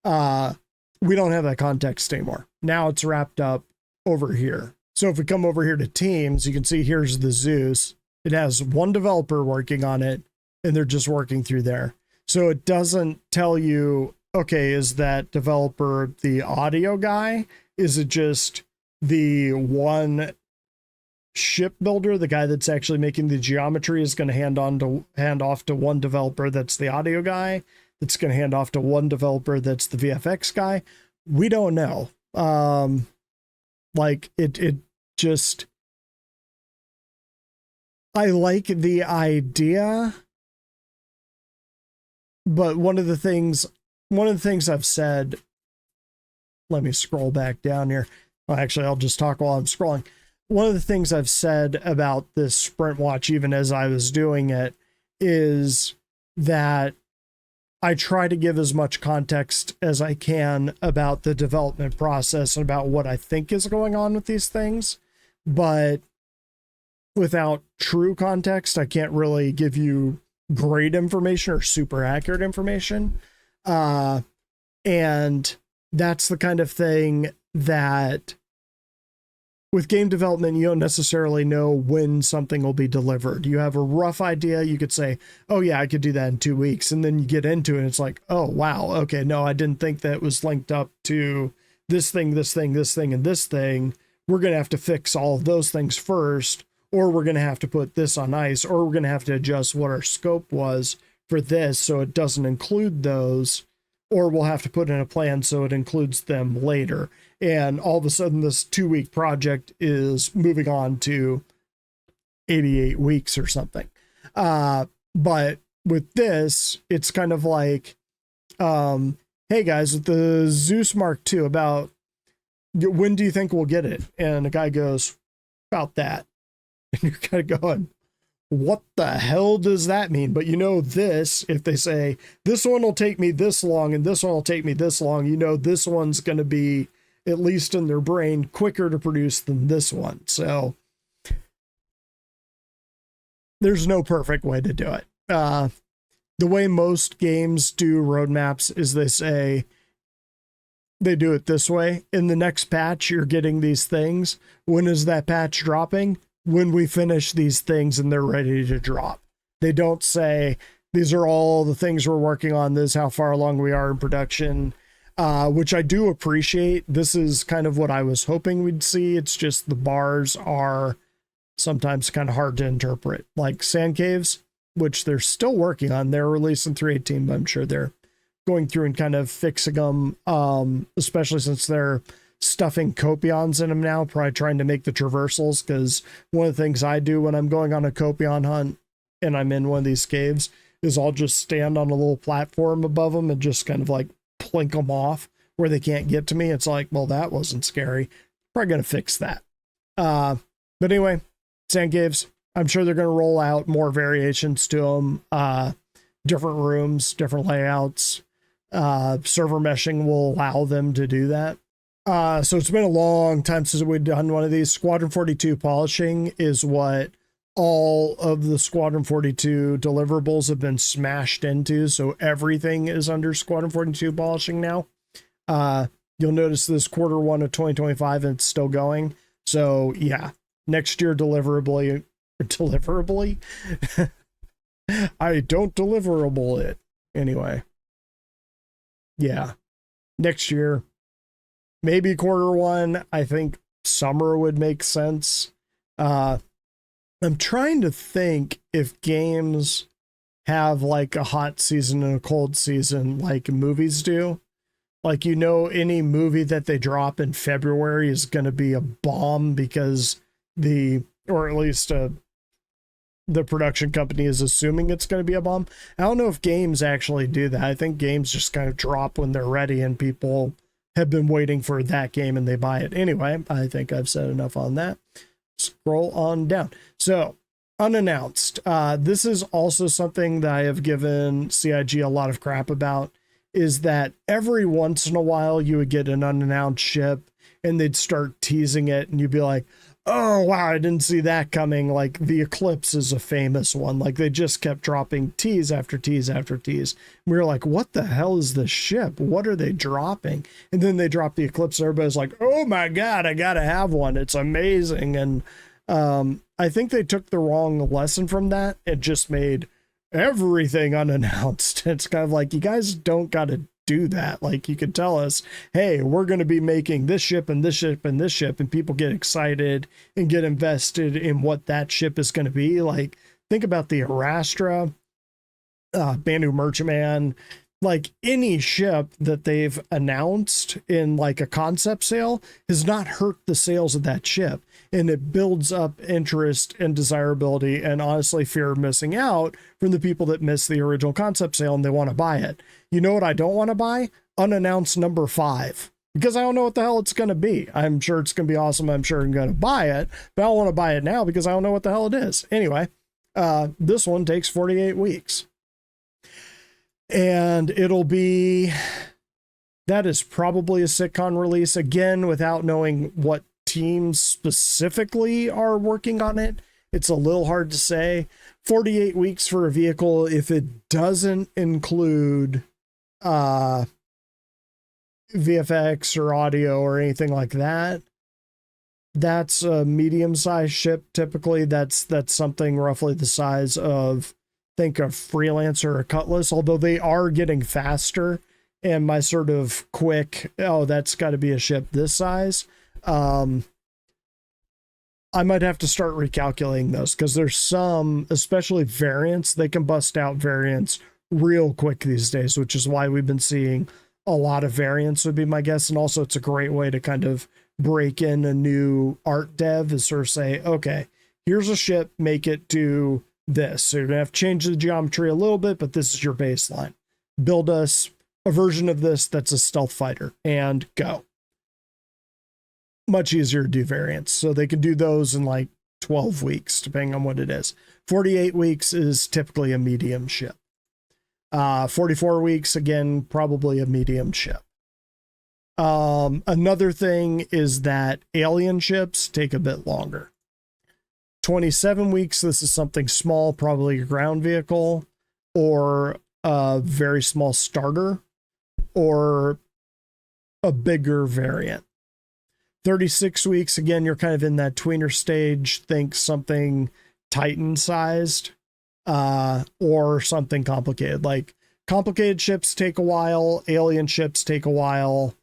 We don't have that context anymore. Now it's wrapped up over here. So if we come over here to teams, you can see here's the Zeus. It has one developer working on it, and they're just working through there. So it doesn't tell you, okay, is that developer the audio guy? Is it just the one shipbuilder, the guy that's actually making the geometry, is going to hand off to one developer that's the audio guy, that's going to hand off to one developer that's the VFX guy? We don't know. Like it just, I like the idea, but one of the things I've said, let me scroll back down here. Well, actually, I'll just talk while I'm scrolling. one of the things I've said about this Sprintwatch, even as I was doing it, is that I try to give as much context as I can about the development process and about what I think is going on with these things. But without true context, I can't really give you great information or super accurate information. And that's the kind of thing that with game development, you don't necessarily know when something will be delivered. You have a rough idea. You could say, oh yeah, I could do that in 2 weeks. And then you get into it and it's like, oh wow, okay, no, I didn't think that it was linked up to this thing, this thing, this thing, and this thing. We're going to have to fix all of those things first, or we're going to have to put this on ice, or we're going to have to adjust what our scope was for this so it doesn't include those, or we'll have to put in a plan so it includes them later. And all of a sudden, this 2-week project is moving on to 88 weeks or something. But with this, it's kind of like, hey guys, with the Zeus Mark II, about when do you think we'll get it? And the guy goes, about that. And you're kind of going, what the hell does that mean? But you know this, if they say, this one will take me this long and this one will take me this long, you know this one's going to be, at least in their brain, quicker to produce than this one. So there's no perfect way to do it. The way most games do roadmaps is they say, they do it this way. In the next patch, you're getting these things. When is that patch dropping? When we finish these things and they're ready to drop. They don't say, these are all the things we're working on. This is how far along we are in production. Which I do appreciate. This is kind of what I was hoping we'd see. It's just the bars are sometimes kind of hard to interpret. Like Sand Caves, which they're still working on. They're releasing 3.18, but I'm sure they're going through and kind of fixing them, especially since they're stuffing copions in them now, probably trying to make the traversals, because one of the things I do when I'm going on a copion hunt and I'm in one of these caves is I'll just stand on a little platform above them and just kind of like plink them off where they can't get to me. It's like, well, that wasn't scary. Probably going to fix that. But anyway, Sand Caves, I'm sure they're going to roll out more variations to them. Different rooms, different layouts. Server meshing will allow them to do that. So it's been a long time since we've done one of these. Squadron 42 polishing is what all of the Squadron 42 deliverables have been smashed into. So everything is under Squadron 42 polishing now. You'll notice this Q1 of 2025 and it's still going. So yeah, next year deliverably, I don't deliverable it anyway. Yeah, next year, maybe Q1. I think summer would make sense. I'm trying to think if games have like a hot season and a cold season like movies do. Like, you know, any movie that they drop in February is going to be a bomb because or at least the production company is assuming it's going to be a bomb. I don't know if games actually do that. I think games just kind of drop when they're ready and people have been waiting for that game and they buy it. Anyway, I think I've said enough on that. Scroll on down. So, unannounced. This is also something that I have given CIG a lot of crap about, is that every once in a while you would get an unannounced ship and they'd start teasing it and you'd be like, oh wow, I didn't see that coming. Like the Eclipse is a famous one. Like they just kept dropping tease after tease after tease. And we were like, what the hell is this ship? What are they dropping? And then they dropped the Eclipse. Everybody's like, oh my God, I gotta have one. It's amazing. And I think they took the wrong lesson from that. It just made everything unannounced. It's kind of like, you guys don't gotta do that. Like, you could tell us, hey, we're going to be making this ship and this ship and this ship, and people get excited and get invested in what that ship is going to be. Like, think about the Arastra, Banu Merchantman, like any ship that they've announced in like a concept sale has not hurt the sales of that ship, and it builds up interest and desirability and honestly fear of missing out from the people that missed the original concept sale and they want to buy it. You know what I don't want to buy? Unannounced number 5. because I don't know what the hell it's going to be. I'm sure it's going to be awesome. I'm sure I'm going to buy it, but I don't want to buy it now because I don't know what the hell it is. Anyway, this one takes 48 weeks. And it'll be, that is probably a SitCon release, again, without knowing what teams specifically are working on it. It's a little hard to say. 48 weeks for a vehicle, if it doesn't include VFX or audio or anything like that, that's a medium-sized ship. Typically, that's something roughly the size of, think of Freelancer or Cutlass, although they are getting faster. And my sort of quick, oh, that's got to be a ship this size. I might have to start recalculating those, because there's some, especially variants, they can bust out variants real quick these days, which is why we've been seeing a lot of variants, would be my guess. And also it's a great way to kind of break in a new art dev, is sort of say, okay, here's a ship, make it do this. So you're gonna have to change the geometry a little bit, but this is your baseline. Build us a version of this that's a stealth fighter, and go. Much easier to do variants. So they can do those in like 12 weeks, depending on what it is. 48 weeks is typically a medium ship. 44 weeks, again, probably a medium ship. Another thing is that alien ships take a bit longer. 27 weeks, this is something small, probably a ground vehicle, or a very small starter, or a bigger variant. 36 weeks, again, you're kind of in that tweener stage. Think something Titan sized, or something complicated. Like, complicated ships take a while, alien ships take a while.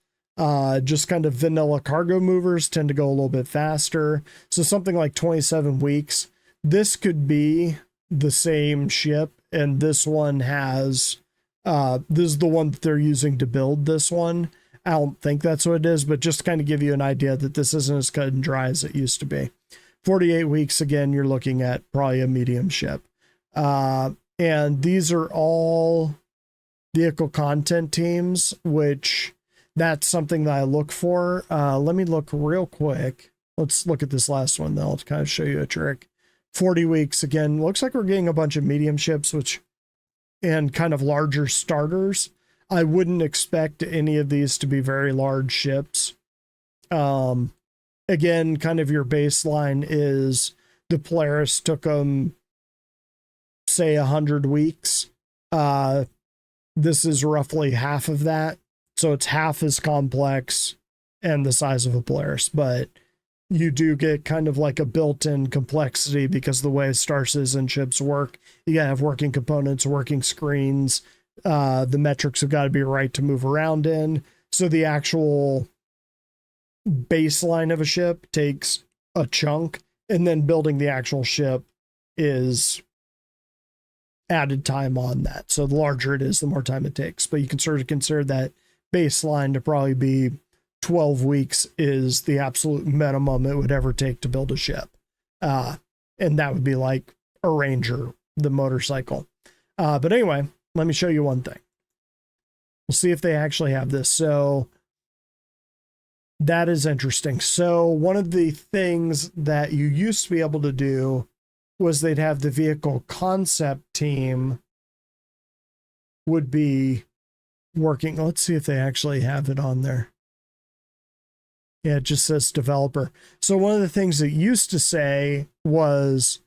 Just kind of vanilla cargo movers tend to go a little bit faster. So something like 27 weeks. This could be the same ship, and this one has, this is the one that they're using to build this one. I don't think that's what it is, but just to kind of give you an idea that this isn't as cut and dry as it used to be. 48 weeks, again, you're looking at probably a medium ship. And these are all vehicle content teams, which that's something that I look for. Let me look real quick. Let's look at this last one, though, to kind of show you a trick. 40 weeks, again, looks like we're getting a bunch of medium ships, and kind of larger starters. I wouldn't expect any of these to be very large ships. Again, kind of your baseline is the Polaris took them, say, 100 weeks. This is roughly half of that. So it's half as complex and the size of a Polaris, but you do get kind of like a built-in complexity because the way Star Citizen ships work. You gotta have working components, working screens. The metrics have got to be right to move around in. So the actual baseline of a ship takes a chunk, and then building the actual ship is added time on that. So the larger it is, the more time it takes. But you can sort of consider that baseline to probably be 12 weeks is the absolute minimum it would ever take to build a ship. And that would be like a Ranger, the motorcycle. But anyway, let me show you one thing. We'll see if they actually have this. So that is interesting. So one of the things that you used to be able to do was they'd have the vehicle concept team would be working. Let's see if they actually have it on there. Yeah, it just says developer. So one of the things it used to say was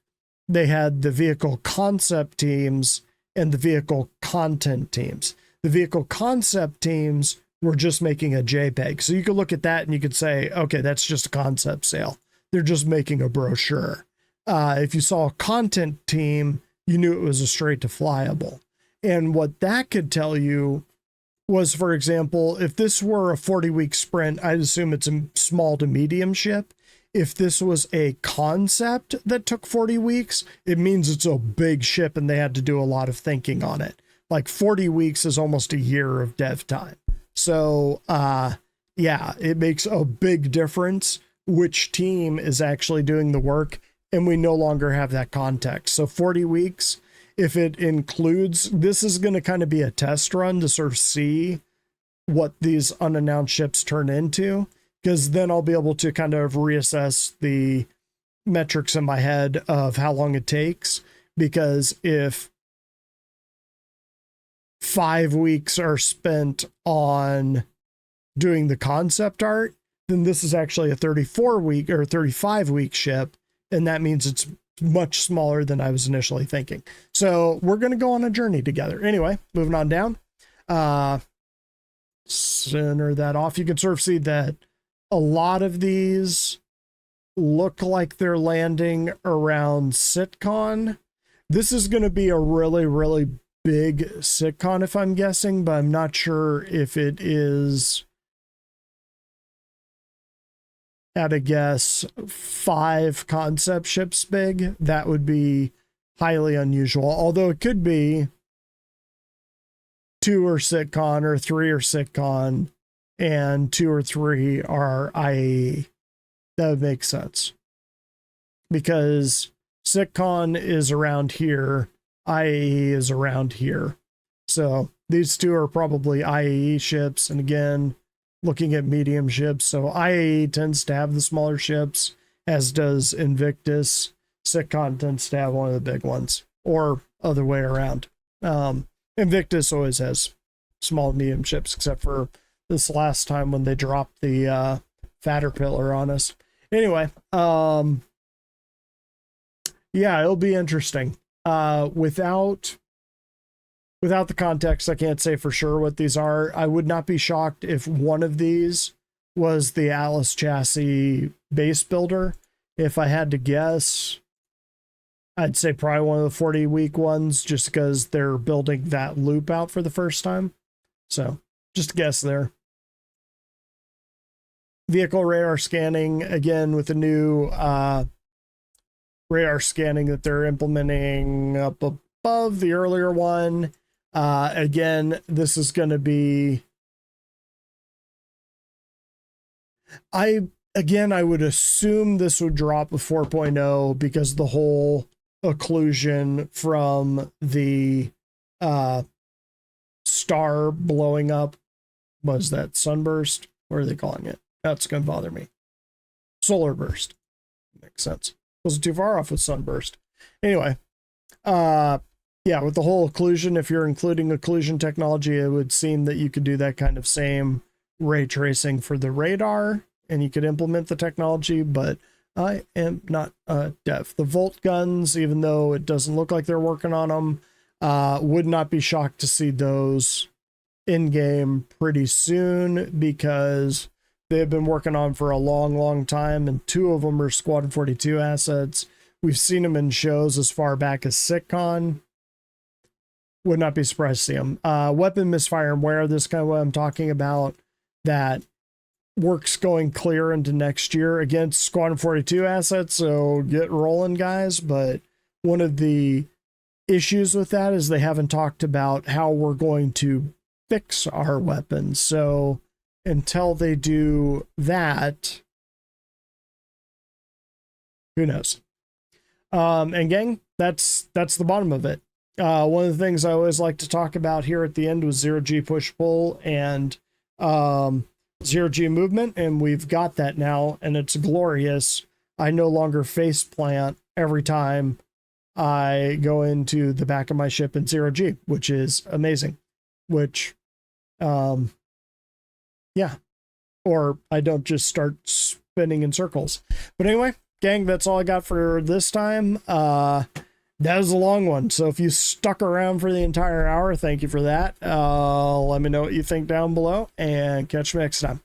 they had the vehicle concept teams and the vehicle content teams. The vehicle concept teams were just making a JPEG. So you could look at that and you could say, okay, that's just a concept sale. They're just making a brochure. If you saw a content team, you knew it was a straight to flyable. And what that could tell you was, for example, if this were a 40-week sprint, I'd assume it's a small to medium ship. If this was a concept that took 40 weeks, it means it's a big ship and they had to do a lot of thinking on it. Like 40 weeks is almost a year of dev time. So, yeah, it makes a big difference which team is actually doing the work, and we no longer have that context. So 40 weeks, if it includes, this is going to kind of be a test run to sort of see what these unannounced ships turn into, because then I'll be able to kind of reassess the metrics in my head of how long it takes. Because if 5 weeks are spent on doing the concept art, then this is actually a 34-week or 35-week ship, and that means it's much smaller than I was initially thinking. So we're going to go on a journey together. Anyway, moving on down. Center that off. You can sort of see that a lot of these look like they're landing around SitCon. This is going to be a really, really big SitCon, if I'm guessing, but I'm not sure if it is, at a guess, 5 concept ships big. That would be highly unusual, although it could be 2 are SitCon or 3 are SitCon and 2 or 3 are IAE. That would make sense, because SitCon is around here, IAE is around here. So these 2 are probably IAE ships, and again, looking at medium ships. So IAE tends to have the smaller ships, as does Invictus. SitCon tends to have one of the big ones, or other way around. Invictus always has small medium ships, except for this last time when they dropped the Caterpillar on us. Anyway, yeah, it'll be interesting. Without the context, I can't say for sure what these are. I would not be shocked if one of these was the Atlas chassis base builder. If I had to guess, I'd say probably one of the 40-week ones, just because they're building that loop out for the first time. So, just a guess there. Vehicle radar scanning, again, with the new radar scanning that they're implementing up above the earlier one. Again, this is going to be... I would assume this would drop a 4.0 because the whole occlusion from the star blowing up. Was that sunburst? What are they calling it? That's going to bother me. Solar burst. Makes sense. Wasn't too far off with sunburst. Anyway, yeah, with the whole occlusion, if you're including occlusion technology, it would seem that you could do that kind of same ray tracing for the radar, and you could implement the technology, but I am not a dev. The Volt guns, even though it doesn't look like they're working on them, would not be shocked to see those in-game pretty soon, because they've been working on for a long, long time, and 2 of them are Squadron 42 assets. We've seen them in shows as far back as SitCon. Would not be surprised to see them. Weapon misfire and wear, this kind of what I'm talking about, that works going clear into next year against Squadron 42 assets, so get rolling, guys. But one of the issues with that is they haven't talked about how we're going to fix our weapons. So until they do that, who knows? And gang, that's the bottom of it. One of the things I always like to talk about here at the end was zero-G push-pull and zero-G movement, and we've got that now, and it's glorious. I no longer face plant every time I go into the back of my ship in zero-G, which is amazing. Which, yeah. Or I don't just start spinning in circles. But anyway, gang, that's all I got for this time. That was a long one, so if you stuck around for the entire hour, thank you for that. Let me know what you think down below, and catch you next time.